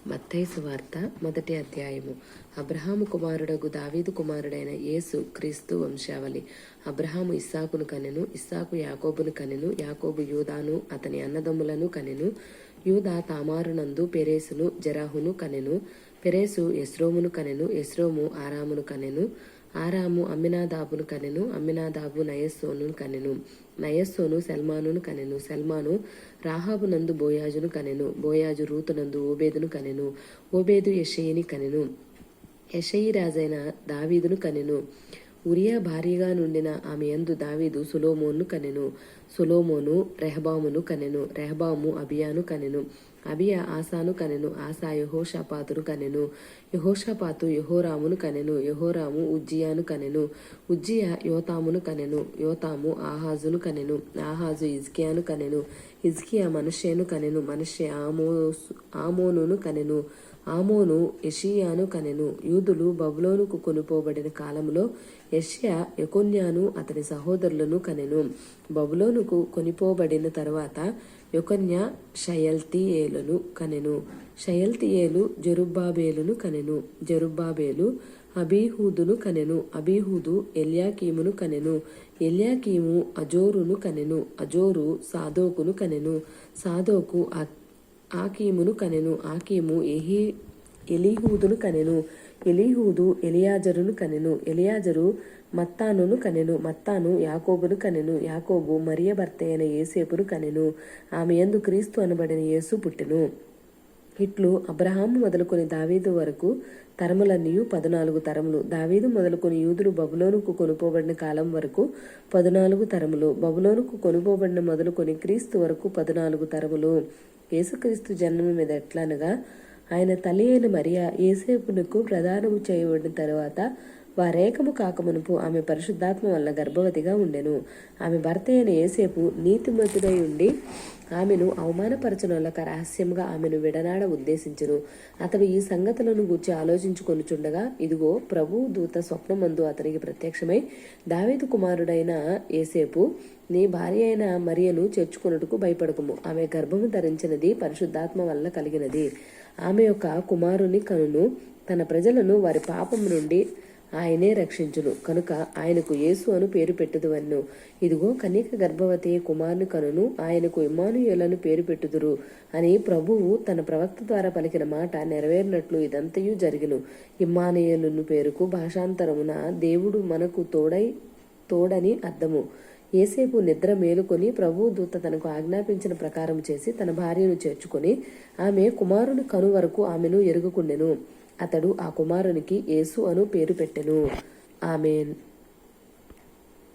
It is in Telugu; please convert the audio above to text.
మత్తయి సువార్త 1వ అధ్యాయము. అబ్రహాము కుమారుడగు దావీదు కుమారుడైన యేసు క్రీస్తు వంశావళి. అబ్రహాము ఇస్సాకును కనెను, ఇస్సాకు యాకోబును కనెను, యాకోబు యూదాను అతని అన్నదమ్ములను కనెను, యూదా తామారునందు పెరేసును జెరహును కనెను, పెరేసు ఎస్రోమును కనెను, ఎస్రోము ఆరామును కనెను, ఆరాము అమ్మినాదాబును కనెను, అమ్మినాదాబు నయస్సోనును కనెను, నయస్సోను సల్మానును కనెను, సల్మాను రాహాబునందు బోయాజును కనెను, బోయాజు రూతునందు ఓబేదును కనెను, ఓబేదు యెషయిని కనెను, యెషయి రాజైన దావీదును కనెను. ఉరియా భార్యగా నుండిన ఆమె యందు దావీదు సొలొమోనును కనెను, సొలొమోను రెహబామును కనెను, రెహబాము అబియాను కనెను, అబియా ఆసాను కనెను, ఆసా యెహోషాపాతును కనెను, యెహోషాపాతు యెహోరామును కనెను, యెహోరాము ఉజ్జియాను కనెను, ఉజ్జియా యోతామును కనెను, యోతాము ఆహాజును కనెను, ఆహాజు హిజ్కియాను కనెను, హిజ్కియా మనష్షేను కనెను, మనష్షే ఆమోనును కనెను, ఆమోను యెషీయాను కనెను. యూదులు బబులోనుకు కొనుపోబడిన కాలంలో యెషయా యెకొన్యాను అతని సహోదరులను కనెను. బబులోనుకు కొనిపోబడిన తరువాత యెకొన్యా షయల్తీయేలును కనెను, షయల్తీయేలు జెరుబ్బాబేలును కనెను, జెరుబ్బాబేలు అబీహూదును కనెను, అబీహూదు ఎల్యాకీమును కనెను, ఎల్యాకీము అజోరును కనెను, అజోరు సాదోకును కనెను, సాదోకు ఆకీమును కనెను, ఆకీము ఎలీహూదును కనెను, ఎలీహూదు ఎలియాజరును కనెను, ఎలియాజరు మత్తానును కనెను, మత్తాను యాకోబును కనెను, యాకోబు మరియ భర్త అయిన యేసేపును కనెను. ఆమె యందు క్రీస్తు అనబడిన యేసు పుట్టెను. ఇట్లు అబ్రహాము మొదలుకొని దావీదు వరకు తరములన్నీ 14 తరములు. దావీదు మొదలుకొని యూదులు బబులోనుకు కొనుపోబడిన కాలం వరకు 14 తరములు. బబులోనుకు కొనుపోబడిన మొదలుకొని క్రీస్తు వరకు 14 తరములు. యేసుక్రీస్తు జన్మ మీద ఎట్లనగా, ఆయన తల్లి అయిన మరియా యేసేపునకు ప్రదానము చేయబడిన తరువాత వారేకము కాకమునుపు ఆమె పరిశుద్ధాత్మ వల్ల గర్భవతిగా ఉండెను. ఆమె భర్త అయిన యేసేపు నీతిమంతుడై ఉండి ఆమెను అవమానపరచనొల్లక రహస్యముగా ఆమెను విడనాడ ఉద్దేశించును. అతడు ఈ సంగతులను గూర్చి ఆలోచించుకొనుచుండగా, ఇదిగో ప్రభువు దూత స్వప్నమందు అతనికి ప్రత్యక్షమై, దావీదు కుమారుడైన యేసేపు, నీ భార్య అయిన మరియను చేర్చుకొనుటకు భయపడకుము. ఆమె గర్భము ధరించినది పరిశుద్ధాత్మ వల్ల కలిగినది. ఆమె యొక్క కుమారుని కనును, తన ప్రజలను వారి పాపము నుండి ఆయనే రక్షించును. కనుక ఆయనకు యేసు అను పేరు పెట్టుదువన్ను. ఇదిగో కన్యక గర్భవతి కుమారుని కనును, ఆయనకు ఇమ్మానుయేలను పేరు పెట్టుదురు అని ప్రభువు తన ప్రవక్త ద్వారా పలికిన మాట నెరవేరినట్లు ఇదంతయు జరిగిను. ఇమ్మానుయేలును పేరుకు భాషాంతరమున దేవుడు మనకు తోడని అర్థము. యేసేపు నిద్ర మేలుకొని ప్రభువు దూత తనకు ఆజ్ఞాపించిన ప్రకారం చేసి తన భార్యను చేర్చుకొని ఆమె కుమారుని కను వరకు ఆమెను ఎరుగుకుండెను. అతడు ఆ కుమారునికి యేసు అను పేరు పెట్టెను. ఆమేన్.